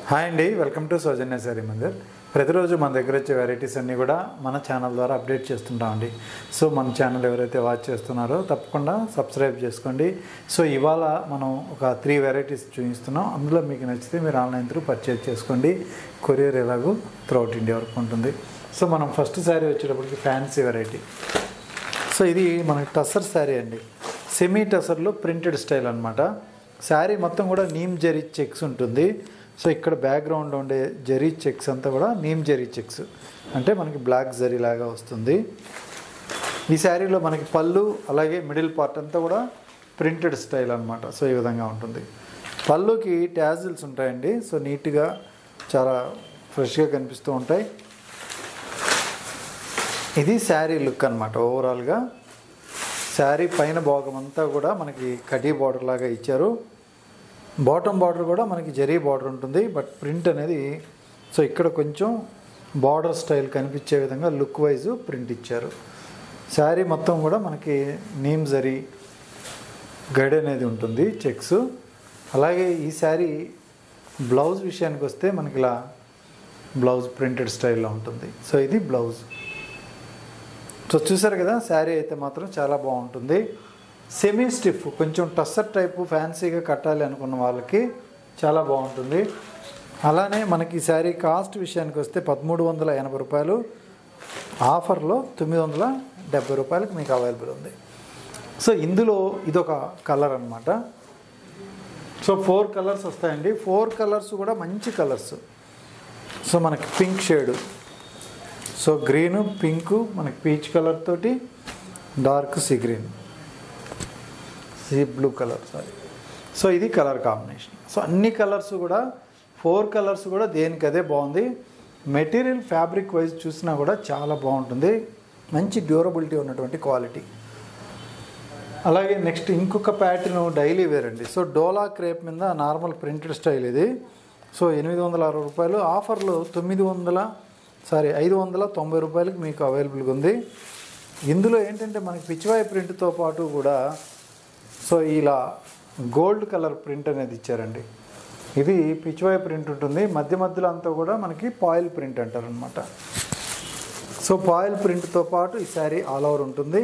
Hi అండి, welcome to సౌజన్య శారీ మందిర్. ప్రతిరోజు మన దగ్గర వచ్చే వెరైటీస్ అన్నీ కూడా మన ఛానల్ ద్వారా అప్డేట్ చేస్తుంటామండి. సో మన ఛానల్ ఎవరైతే వాచ్ చేస్తున్నారో తప్పకుండా సబ్స్క్రైబ్ చేసుకోండి. సో ఇవాళ మనం ఒక 3 వెరైటీస్ చూపిస్తున్నాం. అందులో మీకు నచ్చితే మీరు ఆన్లైన్ త్రూ పర్చేజ్ చేసుకోండి. కొరియర్ ఎలాగో త్రూఅవుట్ ఇండియా వరకు ఉంటుంది. సో మనం ఫస్ట్ శారీ వచ్చేటప్పటికి ఫ్యాన్సీ వెరైటీ. సో ఇది మనకి టసర్ శారీ అండి. సెమీ టసర్లో ప్రింటెడ్ స్టైల్ అనమాట. శారీ మొత్తం కూడా నీమ్ జరీ చెక్స్ ఉంటుంది. సో ఇక్కడ బ్యాక్గ్రౌండ్లో ఉండే జరీ చెక్స్ అంతా కూడా నీమ్ జరీ చెక్స్ అంటే మనకి బ్లాక్ జరీ లాగా వస్తుంది. ఈ శారీలో మనకి పళ్ళు అలాగే మిడిల్ పార్ట్ అంతా కూడా ప్రింటెడ్ స్టైల్ అనమాట. సో ఈ విధంగా ఉంటుంది. పళ్ళుకి ట్యాజిల్స్ ఉంటాయండి. సో నీట్గా చాలా ఫ్రెష్గా కనిపిస్తూ ఉంటాయి. ఇది శారీ లుక్ అనమాట. ఓవరాల్గా శారీ పైన భాగం అంతా కూడా మనకి కటీ బార్డర్ లాగా ఇచ్చారు. బాటమ్ బార్డర్ కూడా మనకి జరీ బార్డర్ ఉంటుంది. బట్ ప్రింట్ అనేది సో ఇక్కడ కొంచెం బార్డర్ స్టైల్ కనిపించే విధంగా లుక్ వైజ్ ప్రింట్ ఇచ్చారు. శారీ మొత్తం కూడా మనకి నీమ్ జరీ గడి అనేది ఉంటుంది చెక్స్. అలాగే ఈ శారీ బ్లౌజ్ విషయానికి వస్తే మనకి ఇలా బ్లౌజ్ ప్రింటెడ్ స్టైల్లో ఉంటుంది. సో ఇది బ్లౌజ్. సో చూసారు కదా, శారీ అయితే మాత్రం చాలా బాగుంటుంది. సెమీ స్టిఫ్ కొంచెం టస్సర్ టైపు ఫ్యాన్సీగా కట్టాలి అనుకున్న వాళ్ళకి చాలా బాగుంటుంది. అలానే మనకి ఈ శారీ కాస్ట్ విషయానికి వస్తే 1380 రూపాయలు, ఆఫర్లో 970 రూపాయలకి మీకు అవైలబుల్ ఉంది. సో ఇందులో ఇదొక కలర్ అనమాట. సో 4 కలర్స్ వస్తాయండి. 4 కలర్స్ కూడా మంచి కలర్స్. సో మనకి pink shade, so green pink, మనకి పీచ్ కలర్ తోటి dark sea green, sea blue colour, sorry. So ఇది కలర్ కాంబినేషన్. సో అన్ని కలర్స్ కూడా 4 కలర్స్ కూడా దేనికదే బాగుంది. మెటీరియల్ ఫ్యాబ్రిక్ వైజ్ చూసినా కూడా చాలా బాగుంటుంది. మంచి డ్యూరబిలిటీ ఉన్నటువంటి క్వాలిటీ. అలాగే నెక్స్ట్ ఇంకొక ప్యాటర్న్ డైలీ వేర్ అండి. సో డోలా క్రేప్ మీద నార్మల్ ప్రింటెడ్ స్టైల్ ఇది. సో 860 రూపాయలు, ఆఫర్లో 590 రూపాయలకి మీకు అవైలబుల్గా ఉంది. ఇందులో ఏంటంటే మనకి పిచ్చివాయి ప్రింట్తో పాటు కూడా సో ఇలా గోల్డ్ కలర్ ప్రింట్ అనేది ఇచ్చారండి. ఇది పిచ్చివాయి ప్రింట్ ఉంటుంది. మధ్యలో అంతా కూడా మనకి పాయిల్ ప్రింట్ అంటారనమాట. సో పాయిల్ ప్రింట్తో పాటు ఈ శారీ ఆల్ ఓవర్ ఉంటుంది.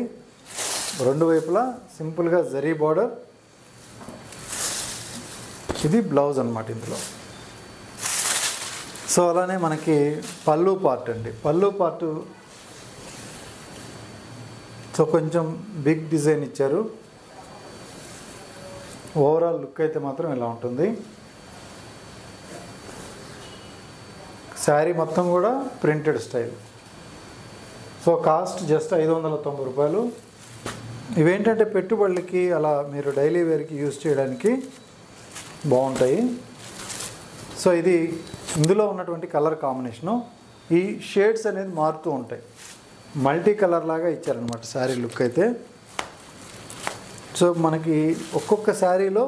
2 వైపులా సింపుల్గా జరీ బార్డర్. ఇది బ్లౌజ్ అనమాట ఇందులో. సో అలానే మనకి పళ్ళు పార్ట్ అండి. పళ్ళు పార్టు సో కొంచెం బిగ్ డిజైన్ ఇచ్చారు. ఓవరాల్ లుక్ అయితే మాత్రం ఇలా ఉంటుంది. శారీ మొత్తం కూడా printed style. So cost just 590 రూపాయలు. ఇవేంటంటే పెట్టుబడులకి అలా మీరు డైలీ వేర్కి యూజ్ చేయడానికి బాగుంటాయి. సో ఇది ఇందులో ఉన్నటువంటి కలర్ కాంబినేషను. ఈ షేడ్స్ అనేది మారుతూ ఉంటాయి. మల్టీ కలర్ లాగా ఇచ్చారనమాట శారీ లుక్ అయితే. సో మనకి ఒక్కొక్క శారీలో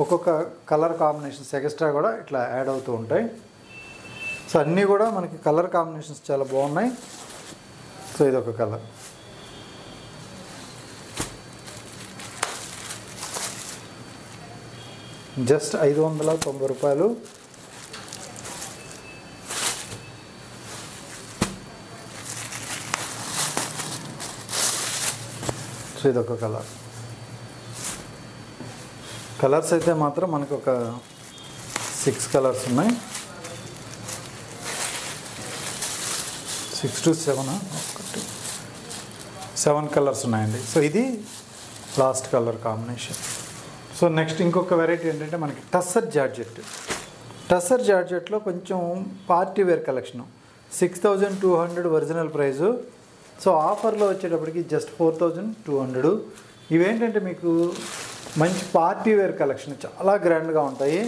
ఒక్కొక్క కలర్ కాంబినేషన్స్ ఎక్స్ట్రా కూడా ఇట్లా యాడ్ అవుతూ ఉంటాయి. సో అన్నీ కూడా మనకి కలర్ కాంబినేషన్స్ చాలా బాగున్నాయి. సో ఇదొక కలర్. జస్ట్ 590 రూపాయలు. సో ఇదొక కలర్. కలర్స్ అయితే మాత్రం మనకు ఒక 6 కలర్స్ ఉన్నాయి. 6 to 7 కలర్స్ ఉన్నాయండి. సో ఇది last colour combination. So next ఇంకొక వెరైటీ ఏంటంటే మనకి టస్సర్ జార్జెట్. టస్సర్ జార్జెట్లో కొంచెం party wear collection. 6200 original price. So ఆఫర్లో వచ్చేటప్పటికి జస్ట్ 4200. ఇవేంటంటే మీకు మంచి పార్టీ వేర్ కలెక్షన్, చాలా గ్రాండ్గా ఉంటాయి.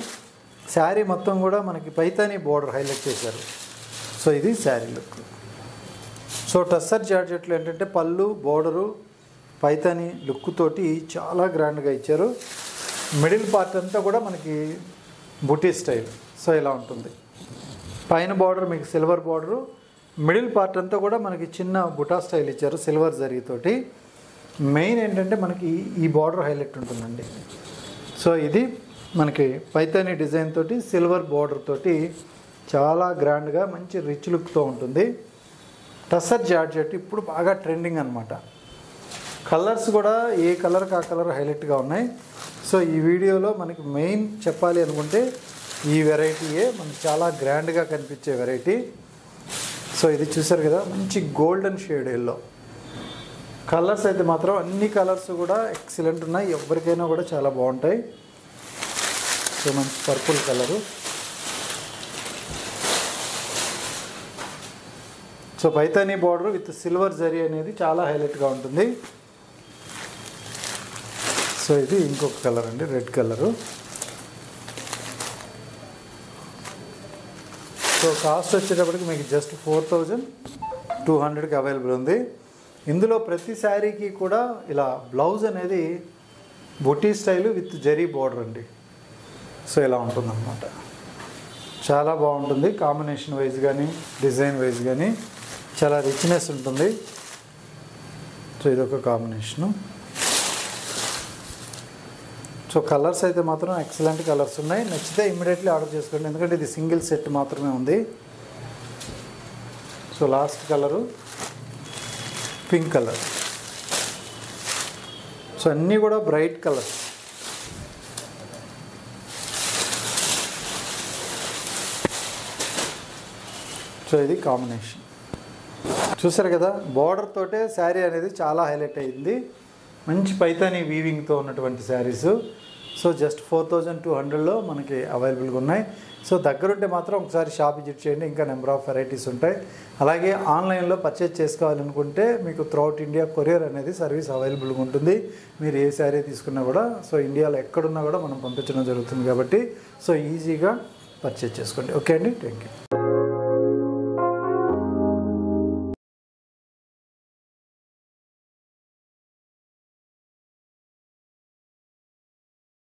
శారీ మొత్తం కూడా మనకి పైతానీ బోర్డర్ హైలైట్ చేశారు. సో ఇది శారీ లుక్. సో టస్సర్ జార్జెట్లో ఏంటంటే పళ్ళు బోర్డరు పైతానీ లుక్ తోటి చాలా గ్రాండ్గా ఇచ్చారు. మిడిల్ పార్ట్ అంతా కూడా మనకి బుటీ స్టైల్. సో ఇలా ఉంటుంది. పైన బార్డర్ మీకు సిల్వర్ బార్డరు, మిడిల్ పార్ట్ అంతా కూడా మనకి చిన్న బుటా స్టైల్ ఇచ్చారు సిల్వర్ జరీతోటి. మెయిన్ ఏంటంటే మనకి ఈ బార్డర్ హైలైట్ ఉంటుందండి. సో ఇది మనకి పైతాని డిజైన్ తోటి సిల్వర్ బార్డర్ తోటి చాలా గ్రాండ్గా మంచి రిచ్ లుక్తో ఉంటుంది. టసర్ జార్జెట్ ఇప్పుడు బాగా ట్రెండింగ్ అనమాట. కలర్స్ కూడా ఏ కలర్కి ఆ కలర్ హైలైట్గా ఉన్నాయి. సో ఈ వీడియోలో మనకి మెయిన్ చెప్పాలి అనుకుంటే ఈ వెరైటీయే మనకి చాలా గ్రాండ్గా కనిపించే వెరైటీ. సో ఇది చూసారు కదా, మంచి గోల్డెన్ షేడ్ ఎల్లో. కలర్స్ అయితే మాత్రం అన్ని కలర్స్ కూడా ఎక్సలెంట్ ఉన్నాయి, ఎవరికైనా కూడా చాలా బాగుంటాయి. సో మంచి purple colour. So Paithani border with silver zari అనేది చాలా హైలైట్గా ఉంటుంది. సో ఇది ఇంకొక కలర్ అండి, రెడ్ కలరు. సో కాస్ట్ వచ్చేటప్పటికి మీకు జస్ట్ 4200కి అవైలబుల్ ఉంది. ఇందులో ప్రతి శారీకి కూడా ఇలా బ్లౌజ్ అనేది బుటీ స్టైలు విత్ జరీ బార్డర్ అండి. సో ఇలా ఉంటుందన్నమాట. చాలా బాగుంటుంది. కాంబినేషన్ వైజ్ కానీ డిజైన్ వైజ్ కానీ చాలా రిచ్నెస్ ఉంటుంది. సో ఇదొక కాంబినేషను. సో కలర్స్ అయితే మాత్రం ఎక్సలెంట్ కలర్స్ ఉన్నాయి. నచ్చితే ఇమ్మీడియట్లీ ఆర్డర్ చేసుకోండి, ఎందుకంటే ఇది సింగిల్ సెట్ మాత్రమే ఉంది. So last colour pink colour. So అన్నీ కూడా బ్రైట్ కలర్స్. సో ఇది కాంబినేషన్ చూసారు కదా. బార్డర్ తోటే శారీ అనేది చాలా హైలైట్ అయింది. మంచి పైతానీ వీవింగ్తో ఉన్నటువంటి శారీస్. సో జస్ట్ 4200లో మనకి అవైలబుల్గా ఉన్నాయి. సో దగ్గరుంటే మాత్రం ఒకసారి షాప్ విజిట్ చేయండి, ఇంకా నెంబర్ ఆఫ్ వెరైటీస్ ఉంటాయి. అలాగే ఆన్లైన్లో పర్చేజ్ చేసుకోవాలనుకుంటే మీకు త్రూఅవుట్ ఇండియా కొరియర్ అనేది సర్వీస్ అవైలబుల్గా ఉంటుంది. మీరు ఏ శారీ తీసుకున్నా కూడా సో ఇండియాలో ఎక్కడున్నా కూడా మనం పంపించడం జరుగుతుంది కాబట్టి సో ఈజీగా పర్చేజ్ చేసుకోండి. ఓకే అండి, థ్యాంక్ యూ.